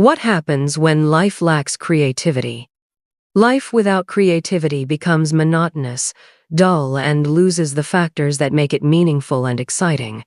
What happens when life lacks creativity? Life without creativity becomes monotonous, dull, and loses the factors that make it meaningful and exciting.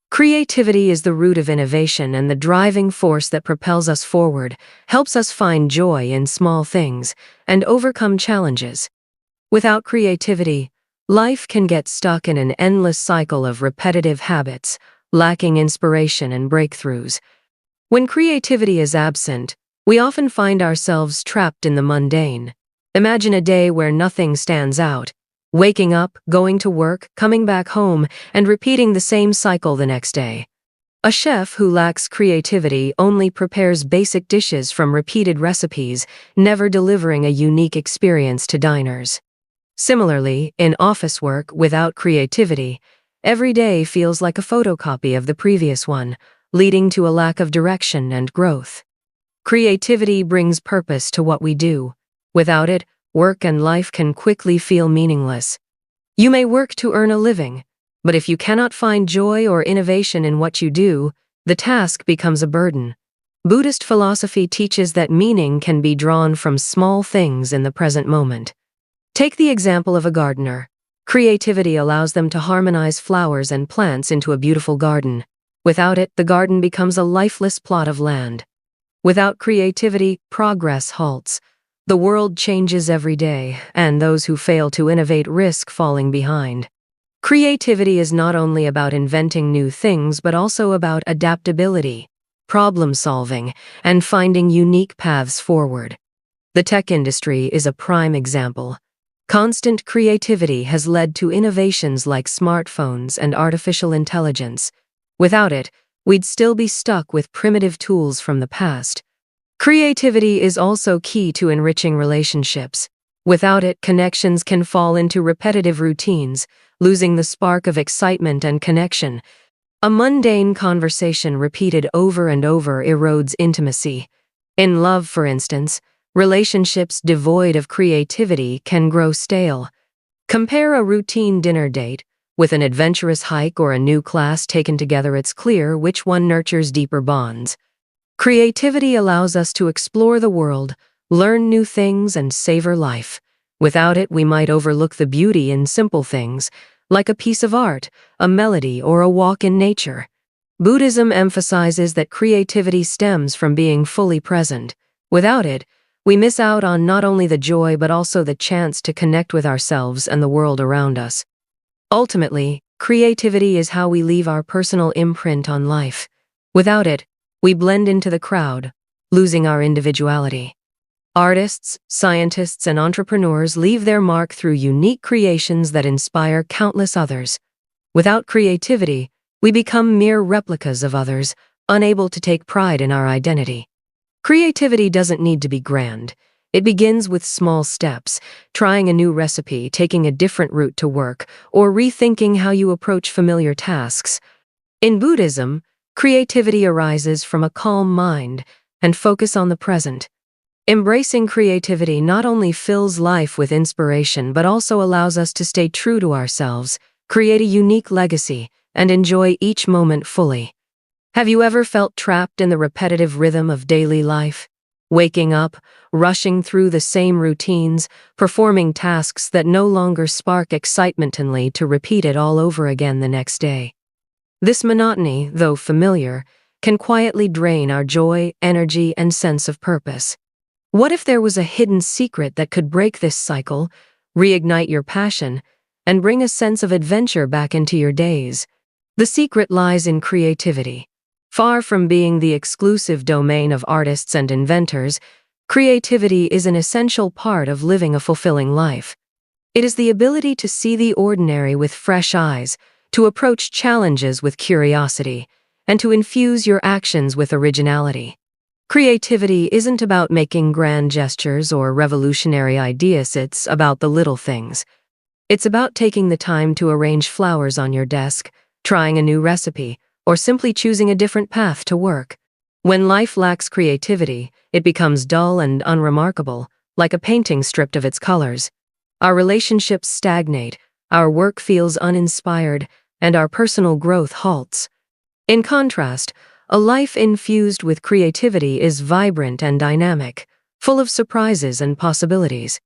Creativity is the root of innovation and the driving force that propels us forward, helps us find joy in small things, and overcome challenges. Without creativity, life can get stuck in an endless cycle of repetitive habits, lacking inspiration and breakthroughs. When creativity is absent, we often find ourselves trapped in the mundane. Imagine a day where nothing stands out. Waking up, going to work, coming back home, and repeating the same cycle the next day. A chef who lacks creativity only prepares basic dishes from repeated recipes, never delivering a unique experience to diners. Similarly, in office work without creativity, every day feels like a photocopy of the previous one, leading to a lack of direction and growth. Creativity brings purpose to what we do. Without it, work and life can quickly feel meaningless. You may work to earn a living, but if you cannot find joy or innovation in what you do, the task becomes a burden. Buddhist philosophy teaches that meaning can be drawn from small things in the present moment. Take the example of a gardener. Creativity allows them to harmonize flowers and plants into a beautiful garden. Without it, the garden becomes a lifeless plot of land. Without creativity, progress halts. The world changes every day, and those who fail to innovate risk falling behind. Creativity is not only about inventing new things, but also about adaptability, problem solving, and finding unique paths forward. The tech industry is a prime example. Constant creativity has led to innovations like smartphones and artificial intelligence. Without it, we'd still be stuck with primitive tools from the past. Creativity is also key to enriching relationships. Without it, connections can fall into repetitive routines, losing the spark of excitement and connection. A mundane conversation repeated over and over erodes intimacy. In love, for instance, relationships devoid of creativity can grow stale. Compare a routine dinner date with an adventurous hike or a new class taken together. It's clear which one nurtures deeper bonds. Creativity allows us to explore the world, learn new things, and savor life. Without it, we might overlook the beauty in simple things, like a piece of art, a melody, or a walk in nature. Buddhism emphasizes that creativity stems from being fully present. Without it, we miss out on not only the joy but also the chance to connect with ourselves and the world around us. Ultimately, creativity is how we leave our personal imprint on life. Without it, we blend into the crowd, losing our individuality. Artists, scientists, and entrepreneurs leave their mark through unique creations that inspire countless others. Without creativity, we become mere replicas of others, unable to take pride in our identity. Creativity doesn't need to be grand. It begins with small steps, trying a new recipe, taking a different route to work, or rethinking how you approach familiar tasks. In Buddhism, creativity arises from a calm mind and focus on the present. Embracing creativity not only fills life with inspiration but also allows us to stay true to ourselves, create a unique legacy, and enjoy each moment fully. Have you ever felt trapped in the repetitive rhythm of daily life? Waking up, rushing through the same routines, performing tasks that no longer spark excitement only to repeat it all over again the next day. This monotony, though familiar, can quietly drain our joy, energy, and sense of purpose. What if there was a hidden secret that could break this cycle, reignite your passion, and bring a sense of adventure back into your days? The secret lies in creativity. Far from being the exclusive domain of artists and inventors, creativity is an essential part of living a fulfilling life. It is the ability to see the ordinary with fresh eyes, to approach challenges with curiosity, and to infuse your actions with originality. Creativity isn't about making grand gestures or revolutionary ideas, it's about the little things. It's about taking the time to arrange flowers on your desk, trying a new recipe, or simply choosing a different path to work. When life lacks creativity, it becomes dull and unremarkable, like a painting stripped of its colors. Our relationships stagnate, our work feels uninspired, and our personal growth halts. In contrast, A life infused with creativity is vibrant and dynamic, full of surprises and possibilities.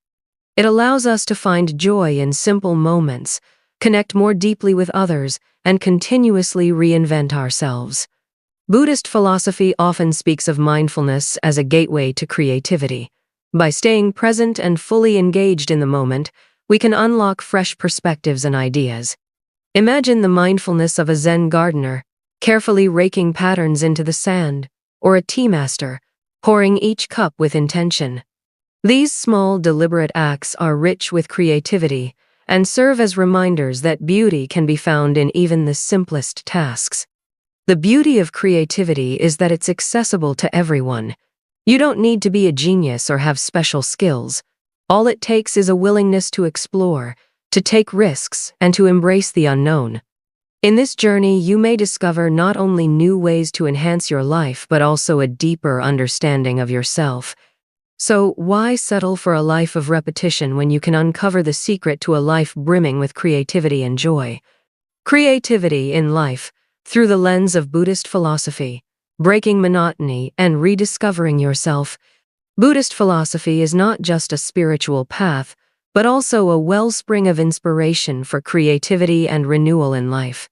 It allows us to find joy in simple moments, connect more deeply with others, and continuously reinvent ourselves. Buddhist philosophy often speaks of mindfulness as a gateway to creativity. By staying present and fully engaged in the moment, we can unlock fresh perspectives and ideas. Imagine the mindfulness of a Zen gardener, carefully raking patterns into the sand, or a tea master, pouring each cup with intention. These small, deliberate acts are rich with creativity and serve as reminders that beauty can be found in even the simplest tasks. The beauty of creativity is that it's accessible to everyone. You don't need to be a genius or have special skills. All it takes is a willingness to explore, to take risks, and to embrace the unknown. In this journey, you may discover not only new ways to enhance your life, but also a deeper understanding of yourself. So, why settle for a life of repetition when you can uncover the secret to a life brimming with creativity and joy? Creativity in life, through the lens of Buddhist philosophy, breaking monotony and rediscovering yourself. Buddhist philosophy is not just a spiritual path, but also a wellspring of inspiration for creativity and renewal in life.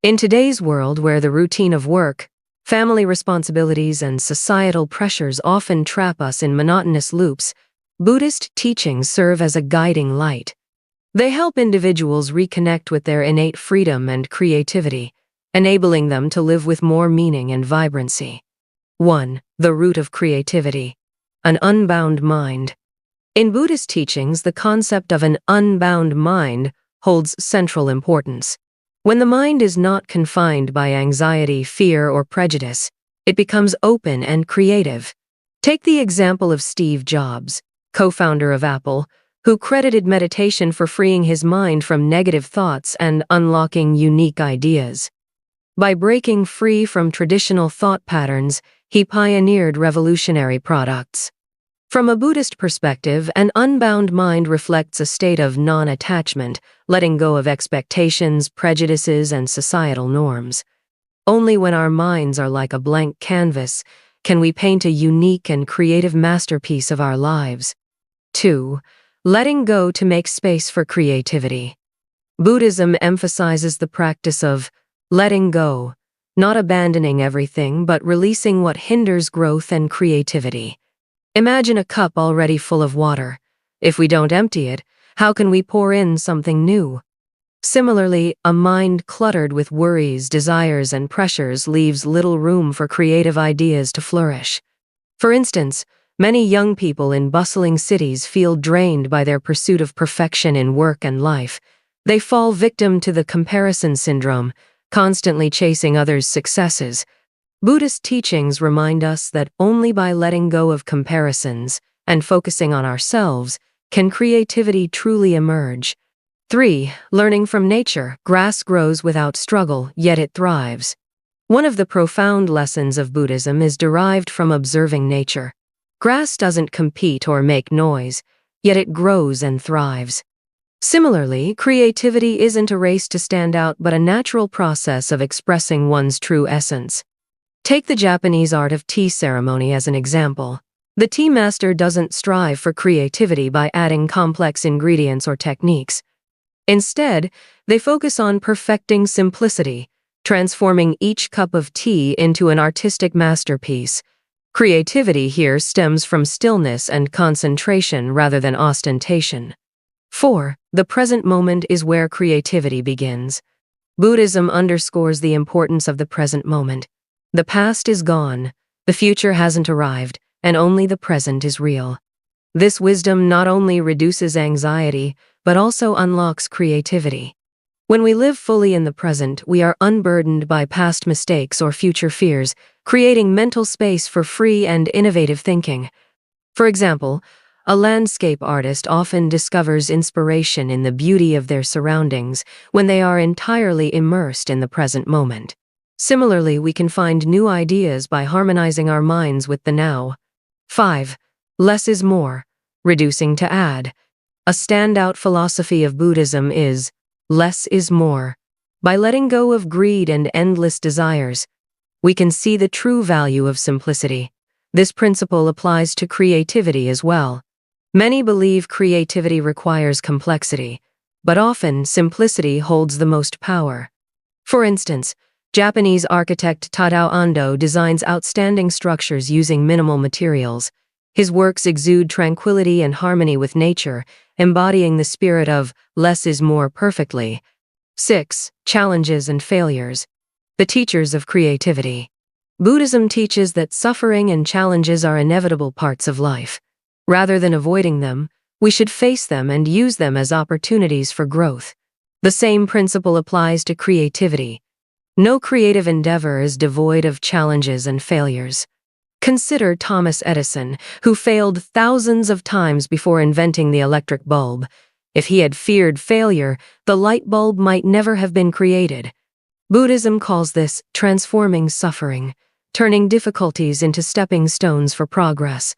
In today's world where the routine of work, family responsibilities, and societal pressures often trap us in monotonous loops, Buddhist teachings serve as a guiding light. They help individuals reconnect with their innate freedom and creativity, enabling them to live with more meaning and vibrancy. 1. The root of creativity. An unbound mind. In Buddhist teachings, the concept of an unbound mind holds central importance. When the mind is not confined by anxiety, fear, or prejudice, it becomes open and creative. Take the example of Steve Jobs, co-founder of Apple, who credited meditation for freeing his mind from negative thoughts and unlocking unique ideas. By breaking free from traditional thought patterns, he pioneered revolutionary products. From a Buddhist perspective, an unbound mind reflects a state of non-attachment, letting go of expectations, prejudices, and societal norms. Only when our minds are like a blank canvas can we paint a unique and creative masterpiece of our lives. 2. Letting go to make space for creativity. Buddhism emphasizes the practice of letting go, not abandoning everything, but releasing what hinders growth and creativity. Imagine a cup already full of water. If we don't empty it, how can we pour in something new? Similarly, a mind cluttered with worries, desires, and pressures leaves little room for creative ideas to flourish. For instance, many young people in bustling cities feel drained by their pursuit of perfection in work and life. They fall victim to the comparison syndrome, constantly chasing others' successes. Buddhist teachings remind us that only by letting go of comparisons and focusing on ourselves can creativity truly emerge. 3. Learning from nature. Grass grows without struggle, yet it thrives. One of the profound lessons of Buddhism is derived from observing nature. Grass doesn't compete or make noise, yet it grows and thrives. Similarly, creativity isn't a race to stand out but a natural process of expressing one's true essence. Take the Japanese art of tea ceremony as an example. The tea master doesn't strive for creativity by adding complex ingredients or techniques. Instead, they focus on perfecting simplicity, transforming each cup of tea into an artistic masterpiece. Creativity here stems from stillness and concentration rather than ostentation. 4. The present moment is where creativity begins. Buddhism underscores the importance of the present moment. The past is gone, the future hasn't arrived, and only the present is real. This wisdom not only reduces anxiety, but also unlocks creativity. When we live fully in the present, we are unburdened by past mistakes or future fears, creating mental space for free and innovative thinking. For example, a landscape artist often discovers inspiration in the beauty of their surroundings when they are entirely immersed in the present moment. Similarly, we can find new ideas by harmonizing our minds with the now. 5. Less is more. Reducing to add. A standout philosophy of Buddhism is less is more. By letting go of greed and endless desires, we can see the true value of simplicity. This principle applies to creativity as well. Many believe creativity requires complexity, but often simplicity holds the most power. For instance, Japanese architect Tadao Ando designs outstanding structures using minimal materials. His works exude tranquility and harmony with nature, embodying the spirit of less is more perfectly. 6. Challenges and failures. The teachers of creativity. Buddhism teaches that suffering and challenges are inevitable parts of life. Rather than avoiding them, we should face them and use them as opportunities for growth. The same principle applies to creativity. No creative endeavor is devoid of challenges and failures. Consider Thomas Edison, who failed thousands of times before inventing the electric bulb. If he had feared failure, the light bulb might never have been created. Buddhism calls this transforming suffering, turning difficulties into stepping stones for progress.